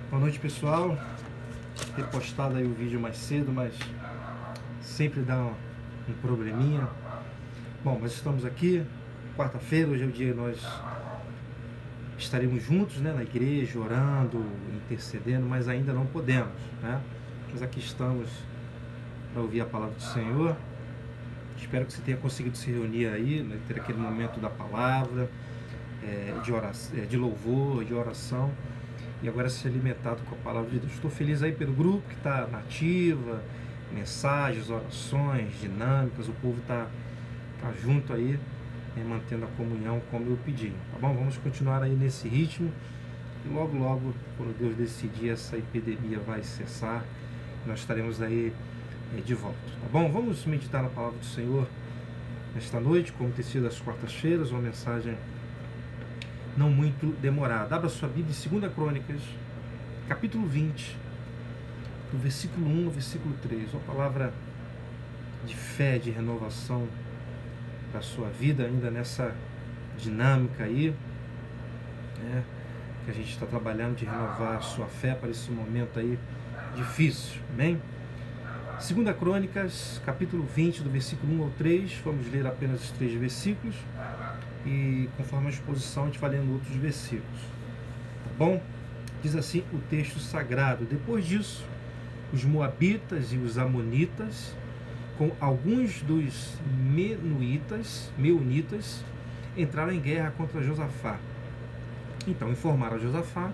Boa noite, pessoal. Ter postado aí o vídeo mais cedo, mas sempre dá um probleminha. Bom, mas estamos aqui, quarta-feira, hoje é o dia que nós estaremos juntos, né, na igreja, orando, intercedendo, mas ainda não podemos, né? Mas aqui estamos para ouvir a palavra do Senhor. Espero que você tenha conseguido se reunir aí, né, ter aquele momento da palavra, de oração, de louvor, de oração, e agora ser alimentado com a palavra de Deus. Estou feliz aí pelo grupo que está nativa, mensagens, orações, dinâmicas, o povo está junto aí, mantendo a comunhão como eu pedi, tá bom? Vamos continuar aí nesse ritmo, e logo, logo, quando Deus decidir, essa epidemia vai cessar, nós estaremos aí de volta, tá bom? Vamos meditar na palavra do Senhor nesta noite, como tem sido as quartas-feiras, uma mensagem não muito demorada. Abra sua Bíblia em 2 Crônicas, capítulo 20, do versículo 1 ao versículo 3, uma palavra de fé, de renovação para a sua vida, ainda nessa dinâmica aí, né, que a gente está trabalhando de renovar a sua fé para esse momento aí difícil, amém? 2 Crônicas, capítulo 20, do versículo 1 ao 3, vamos ler apenas os 3 versículos, e conforme a exposição a gente vai lendo outros versículos, tá bom? Diz assim o texto sagrado: depois disso, os moabitas e os amonitas, com alguns dos meunitas, entraram em guerra contra Josafá. Então informaram a Josafá: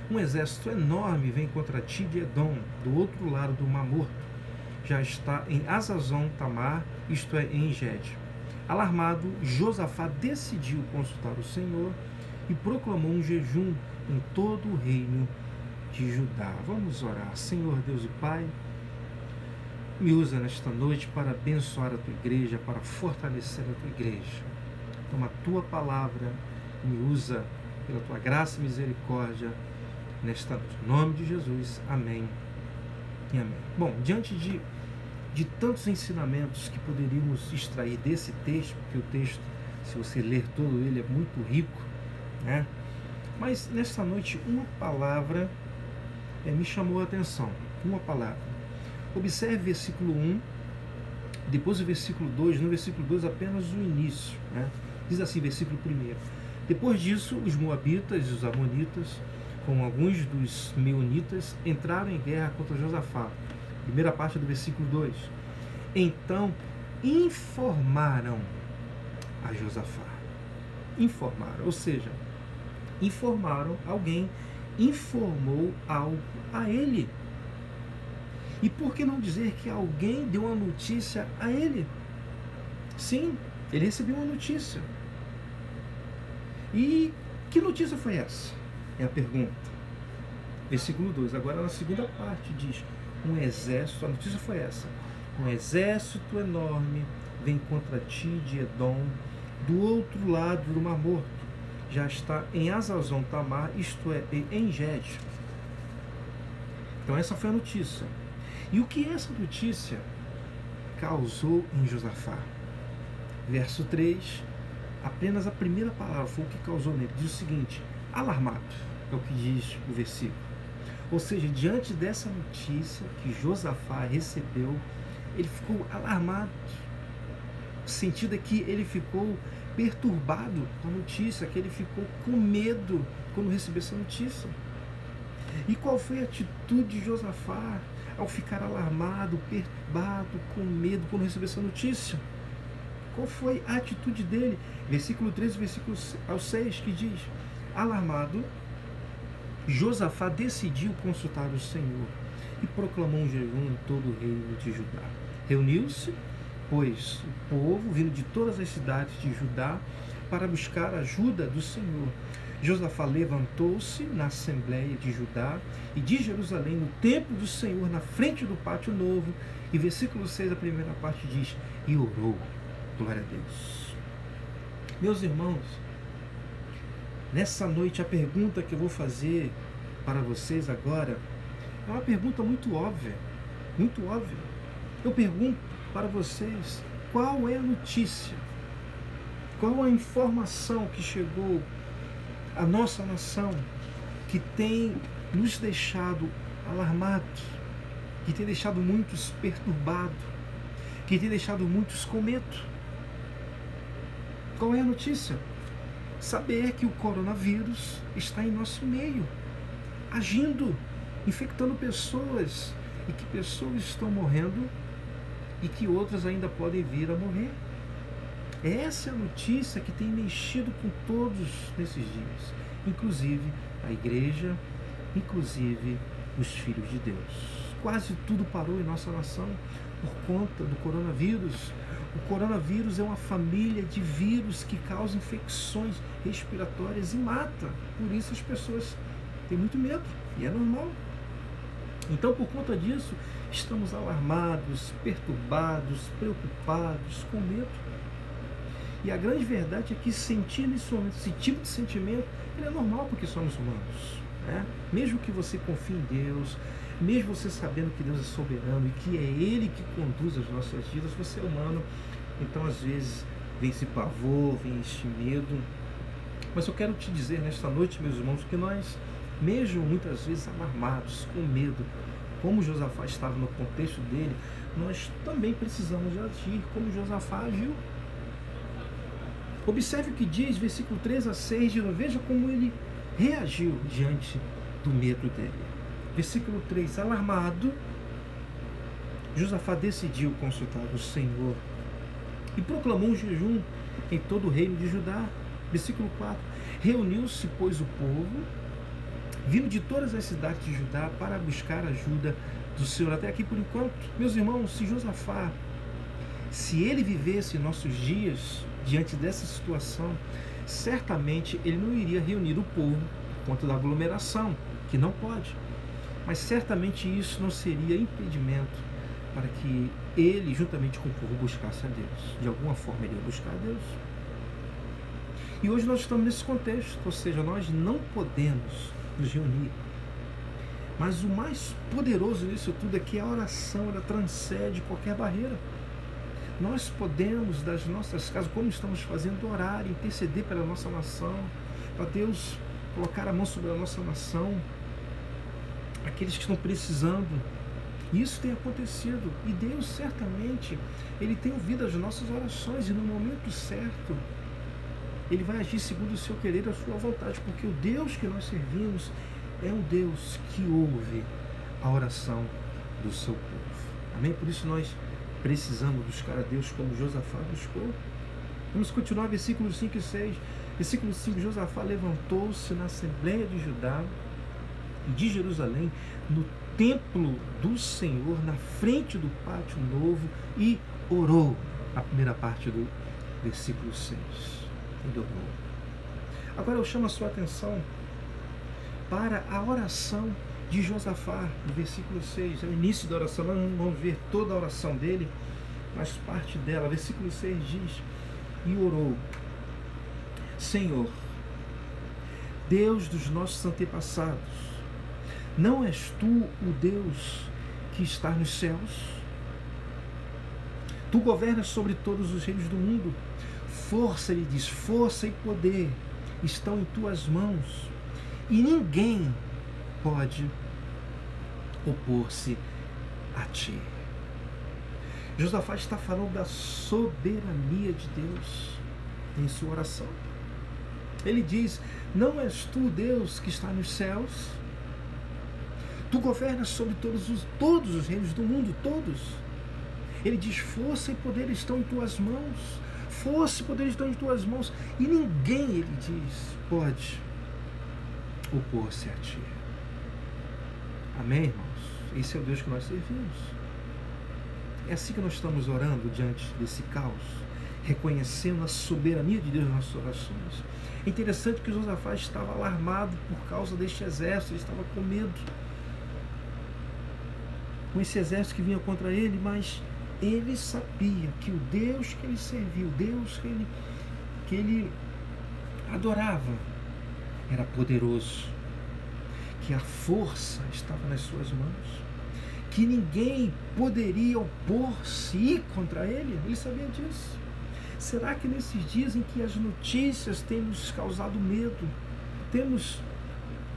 um exército enorme vem contra ti de Edom, do outro lado do Mar Morto. Já está em Hazazon Tamar, isto é, em Engede. Alarmado, Josafá decidiu consultar o Senhor e proclamou um jejum em todo o reino de Judá. Vamos orar. Senhor Deus e Pai, me usa nesta noite para abençoar a tua igreja, para fortalecer a tua igreja. Toma a tua palavra e me usa pela tua graça e misericórdia nesta noite. Em nome de Jesus, amém e amém. Bom, diante de tantos ensinamentos que poderíamos extrair desse texto, porque o texto, se você ler todo ele, é muito rico, né? Mas nesta noite uma palavra me chamou a atenção, uma palavra. Observe o versículo 1, depois o versículo 2, no versículo 2 apenas o início, né? Diz assim, versículo 1: depois disso, os moabitas e os amonitas, com alguns dos meunitas, entraram em guerra contra Josafá. Primeira parte do versículo 2. Então informaram a Josafá. Informaram, ou seja, alguém informou algo a ele. E por que não dizer que alguém deu uma notícia a ele? Sim, ele recebeu uma notícia. E que notícia foi essa? É a pergunta. Versículo 2. Agora na segunda parte diz: um exército, a notícia foi essa: um exército enorme vem contra ti de Edom, do outro lado do Mar Morto. Já está em Hazazon Tamar, isto é, em Engede. Então essa foi a notícia. E o que essa notícia causou em Josafá? Verso 3, apenas a primeira palavra foi o que causou nele. Diz o seguinte: alarmado, é o que diz o versículo. Ou seja, diante dessa notícia que Josafá recebeu, ele ficou alarmado. O sentido é que ele ficou perturbado com a notícia, que ele ficou com medo quando recebeu essa notícia. E qual foi a atitude de Josafá ao ficar alarmado, perturbado, com medo quando recebeu essa notícia? Qual foi a atitude dele? Versículo 13, versículo 6, que diz: alarmado, Josafá decidiu consultar o Senhor e proclamou um jejum em todo o reino de Judá. Reuniu-se, pois, o povo, vindo de todas as cidades de Judá, para buscar a ajuda do Senhor. Josafá levantou-se na assembleia de Judá e de Jerusalém, no templo do Senhor, na frente do pátio novo. E versículo 6, a primeira parte diz: e orou. Glória a Deus. Meus irmãos, nessa noite a pergunta que eu vou fazer para vocês agora é uma pergunta muito óbvia, muito óbvia. Eu pergunto para vocês: qual é a notícia? Qual a informação que chegou à nossa nação que tem nos deixado alarmados, que tem deixado muitos perturbados, que tem deixado muitos com medo. Qual é a notícia? Saber que o coronavírus está em nosso meio, agindo, infectando pessoas, e que pessoas estão morrendo e que outras ainda podem vir a morrer. Essa é a notícia que tem mexido com todos nesses dias, inclusive a igreja, inclusive os filhos de Deus. Quase tudo parou em nossa nação por conta do coronavírus. O coronavírus é uma família de vírus que causa infecções respiratórias e mata. Por isso as pessoas têm muito medo, e é normal. Então, por conta disso, estamos alarmados, perturbados, preocupados, com medo. E a grande verdade é que sentir nesse momento, esse tipo de sentimento, ele é normal porque somos humanos, né? Mesmo que você confie em Deus, mesmo você sabendo que Deus é soberano e que é Ele que conduz as nossas vidas, você é humano, então às vezes vem esse pavor, vem este medo. Mas eu quero te dizer nesta noite, meus irmãos, que nós, mesmo muitas vezes alarmados, com medo, como Josafá estava no contexto dele, nós também precisamos de agir como Josafá agiu. Observe o que diz, versículo 3 a 6, veja como ele reagiu diante do medo dele. Versículo 3, alarmado, Josafá decidiu consultar o Senhor e proclamou um jejum em todo o reino de Judá. Versículo 4, reuniu-se, pois, o povo, vindo de todas as cidades de Judá para buscar a ajuda do Senhor. Até aqui por enquanto, meus irmãos, se Josafá, se ele vivesse nossos dias diante dessa situação, certamente ele não iria reunir o povo por conta da aglomeração, que não pode. Mas certamente isso não seria impedimento para que ele, juntamente com o povo, buscasse a Deus. De alguma forma ele ia buscar a Deus. E hoje nós estamos nesse contexto, ou seja, nós não podemos nos reunir. Mas o mais poderoso nisso tudo é que a oração, ela transcende qualquer barreira. Nós podemos, das nossas casas, como estamos fazendo, orar, interceder pela nossa nação, para Deus colocar a mão sobre a nossa nação, aqueles que estão precisando. Isso tem acontecido, e Deus certamente, Ele tem ouvido as nossas orações, e no momento certo, Ele vai agir segundo o seu querer e a sua vontade, porque o Deus que nós servimos é um Deus que ouve a oração do seu povo. Amém? Por isso nós precisamos buscar a Deus como Josafá buscou. Vamos continuar, versículos 5 e 6. Versículo 5, Josafá levantou-se na Assembleia de Judá e de Jerusalém, no templo do Senhor, na frente do pátio novo, e orou. A primeira parte do versículo 6. Ele orou. Agora eu chamo a sua atenção para a oração de Josafá, no versículo 6, é o início da oração. Nós não vamos ver toda a oração dele, mas parte dela. Versículo 6 diz, e orou, Senhor, Deus dos nossos antepassados, não és tu o Deus que está nos céus? Tu governas sobre todos os reinos do mundo. Força, ele diz, força e poder estão em tuas mãos, e ninguém pode opor-se a ti. Josafá está falando da soberania de Deus em sua oração. Ele diz, não és tu Deus que está nos céus? Tu governas sobre todos os reinos do mundo, todos. Ele diz, força e poder estão em tuas mãos. Força e poder estão em tuas mãos. E ninguém, ele diz, pode opor-se a ti. Amém, irmãos? Esse é o Deus que nós servimos. É assim que nós estamos orando diante desse caos, reconhecendo a soberania de Deus nas nossas orações. É interessante que Josafá estava alarmado por causa deste exército, ele estava com medo, com esse exército que vinha contra ele, mas ele sabia que o Deus que ele servia, o Deus que ele adorava, era poderoso, que a força estava nas suas mãos, que ninguém poderia opor-se contra ele. Ele sabia disso. Será que nesses dias em que as notícias têm nos causado medo, temos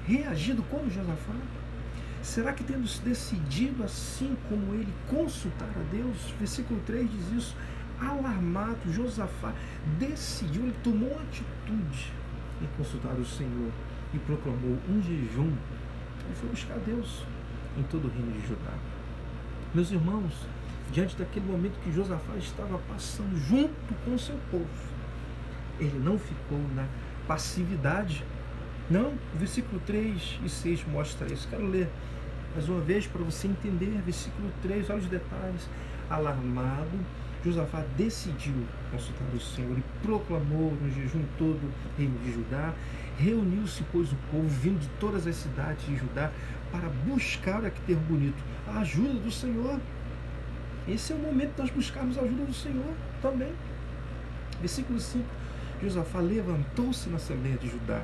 reagido como Josafá? Será que temos decidido, assim como ele, consultar a Deus? Versículo 3 diz isso. Alarmado, Josafá decidiu, ele tomou atitude em consultar o Senhor e proclamou um jejum. Ele foi buscar Deus em todo o reino de Judá. Meus irmãos, diante daquele momento que Josafá estava passando junto com o seu povo, ele não ficou na passividade. Não, o versículo 3 e 6 mostra isso. Quero ler mais uma vez para você entender. Versículo 3, olha os detalhes. Alarmado, Josafá decidiu consultar o Senhor e proclamou no jejum todo o reino de Judá. Reuniu-se, pois, o povo vindo de todas as cidades de Judá para buscar, olha que termo bonito, a ajuda do Senhor. Esse é o momento de nós buscarmos a ajuda do Senhor também. Versículo 5, Josafá levantou-se na Assembleia de Judá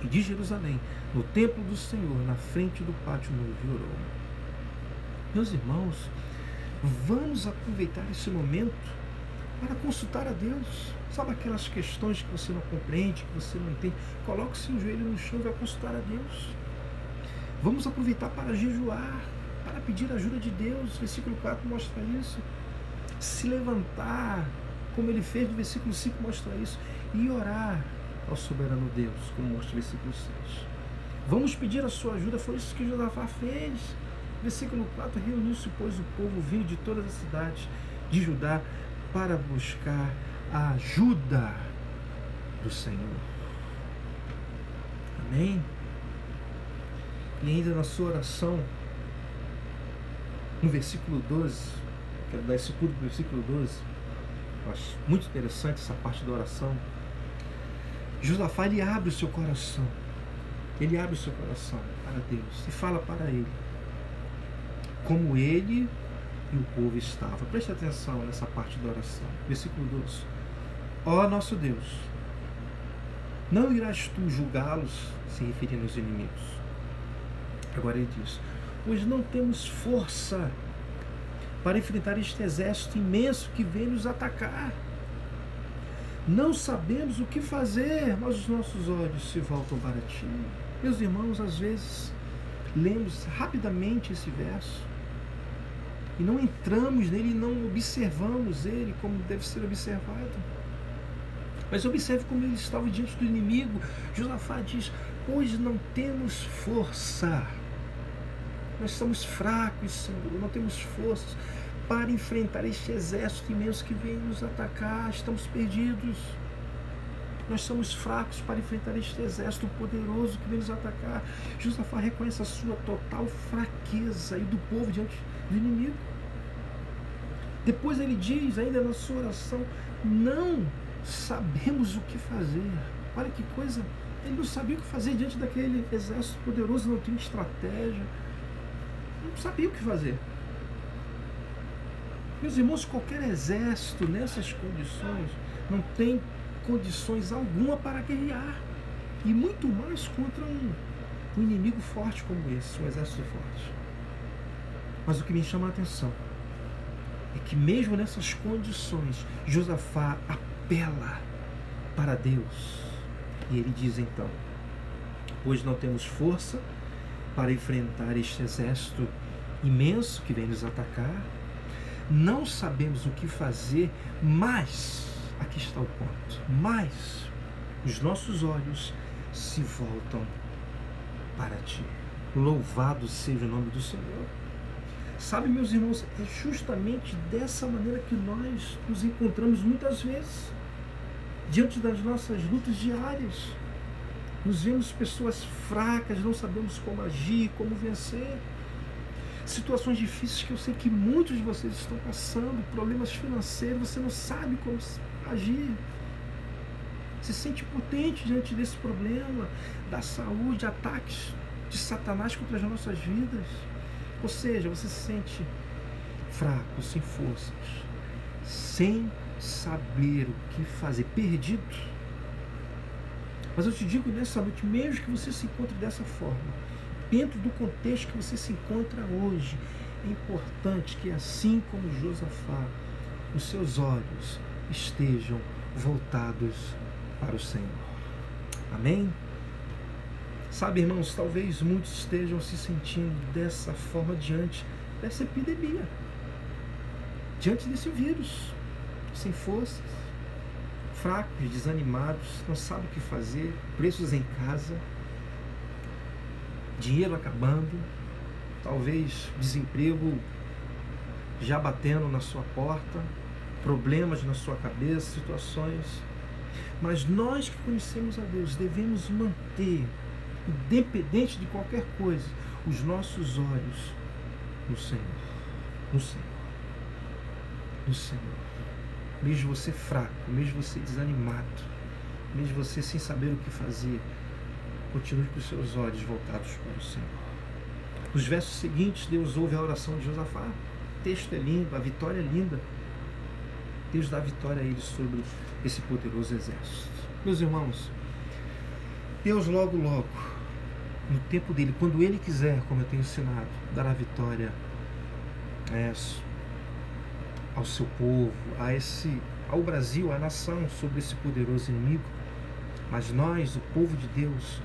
e de Jerusalém, no templo do Senhor, na frente do pátio novo, e orou. Meus irmãos, vamos aproveitar esse momento para consultar a Deus. Sabe aquelas questões que você não compreende, que você não entende? Coloque seu joelho no chão e vai consultar a Deus. Vamos aproveitar para jejuar, para pedir a ajuda de Deus. Versículo 4 mostra isso. Se levantar, como ele fez no versículo 5 mostra isso, e orar ao soberano Deus, como mostra o versículo 6. Vamos pedir a sua ajuda, foi isso que Josafá fez. Versículo 4, reuniu-se, pois, o povo vindo de todas as cidades de Judá para buscar a ajuda do Senhor. Amém? E ainda na sua oração, no versículo 12, quero dar esse pulo para o versículo 12, eu acho muito interessante essa parte da oração. Josafá, ele abre o seu coração, para Deus e fala para ele como ele e o povo estavam. Preste atenção nessa parte da oração. Versículo 12. Ó nosso Deus, não irás tu julgá-los, se referindo aos inimigos. Agora ele diz, pois não temos força para enfrentar este exército imenso que vem nos atacar. Não sabemos o que fazer, mas os nossos olhos se voltam para ti. Meus irmãos, às vezes lemos rapidamente esse verso e não entramos nele, não observamos ele como deve ser observado. Mas observe como ele estava diante do inimigo. Josafá diz, pois não temos força. Nós somos fracos, Senhor, não temos forças para enfrentar este exército imenso que vem nos atacar. Estamos perdidos. Nós somos fracos para enfrentar este exército poderoso que vem nos atacar. Josafá reconhece a sua total fraqueza e do povo diante do inimigo. Depois ele diz, ainda na sua oração, não sabemos o que fazer. Olha que coisa, ele não sabia o que fazer diante daquele exército poderoso, não tinha estratégia, não sabia o que fazer. Meus irmãos, qualquer exército nessas condições não tem condições alguma para guerrear, e muito mais contra um inimigo forte como esse, um exército forte. Mas o que me chama a atenção é que mesmo nessas condições, Josafá apela para Deus. E ele diz então, pois não temos força para enfrentar este exército imenso que vem nos atacar, não sabemos o que fazer, mas, aqui está o ponto, mas os nossos olhos se voltam para ti. Louvado seja o nome do Senhor. Sabe, meus irmãos, é justamente dessa maneira que nós nos encontramos muitas vezes, diante das nossas lutas diárias. Nos vemos pessoas fracas, não sabemos como agir, como vencer. Situações difíceis que eu sei que muitos de vocês estão passando, problemas financeiros, você não sabe como agir. Se sente impotente diante desse problema, da saúde, ataques de Satanás contra as nossas vidas. Ou seja, você se sente fraco, sem forças, sem saber o que fazer, perdido. Mas eu te digo nessa noite, mesmo que você se encontre dessa forma, dentro do contexto que você se encontra hoje, é importante que, assim como Josafá, os seus olhos estejam voltados para o Senhor. Amém? Sabe, irmãos, talvez muitos estejam se sentindo dessa forma diante dessa epidemia, diante desse vírus, sem forças, fracos, desanimados, não sabem o que fazer, presos em casa, dinheiro acabando, talvez desemprego já batendo na sua porta, problemas na sua cabeça, situações. Mas nós que conhecemos a Deus devemos manter, independente de qualquer coisa, os nossos olhos no Senhor, no Senhor, no Senhor. Mesmo você fraco, mesmo você desanimado, mesmo você sem saber o que fazer, continue com os seus olhos voltados para o Senhor. Nos versos seguintes, Deus ouve a oração de Josafá. O texto é lindo, a vitória é linda. Deus dá vitória a ele sobre esse poderoso exército. Meus irmãos, Deus logo, no tempo dele, quando ele quiser, como eu tenho ensinado, dará vitória ao seu povo, ao Brasil, à nação, sobre esse poderoso inimigo. Mas nós, o povo de Deus,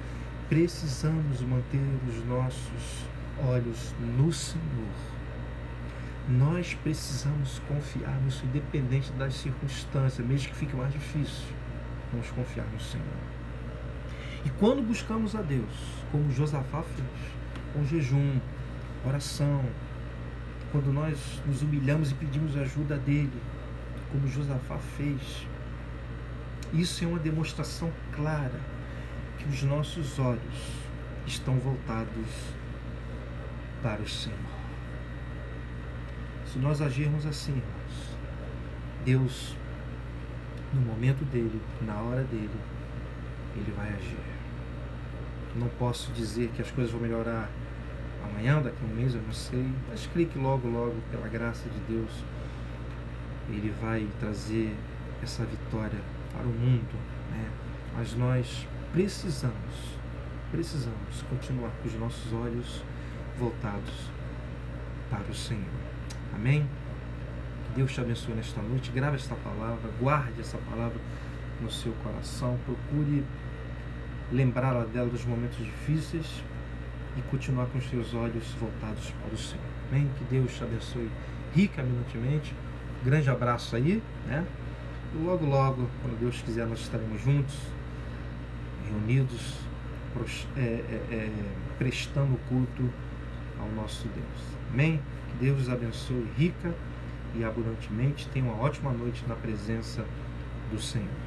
precisamos manter os nossos olhos no Senhor. Nós precisamos confiar nisso, independente das circunstâncias, mesmo que fique mais difícil. Vamos confiar no Senhor. E quando buscamos a Deus, como Josafá fez, com jejum, oração, quando nós nos humilhamos e pedimos ajuda dele, como Josafá fez, isso é uma demonstração clara que os nossos olhos estão voltados para o Senhor. Se nós agirmos assim, irmãos, Deus, no momento dele, na hora dele, ele vai agir. Não posso dizer que as coisas vão melhorar amanhã, daqui a um mês, eu não sei, mas creio que logo, pela graça de Deus, ele vai trazer essa vitória para o mundo, né? Mas nós precisamos continuar com os nossos olhos voltados para o Senhor. Amém? Que Deus te abençoe nesta noite. Grave esta palavra, guarde essa palavra no seu coração. Procure lembrá-la dela dos momentos difíceis e continuar com os seus olhos voltados para o Senhor. Amém? Que Deus te abençoe ricamente. Grande abraço aí, né? E logo, quando Deus quiser, nós estaremos juntos, reunidos, prestando culto ao nosso Deus. Amém? Que Deus os abençoe rica e abundantemente. Tenha uma ótima noite na presença do Senhor.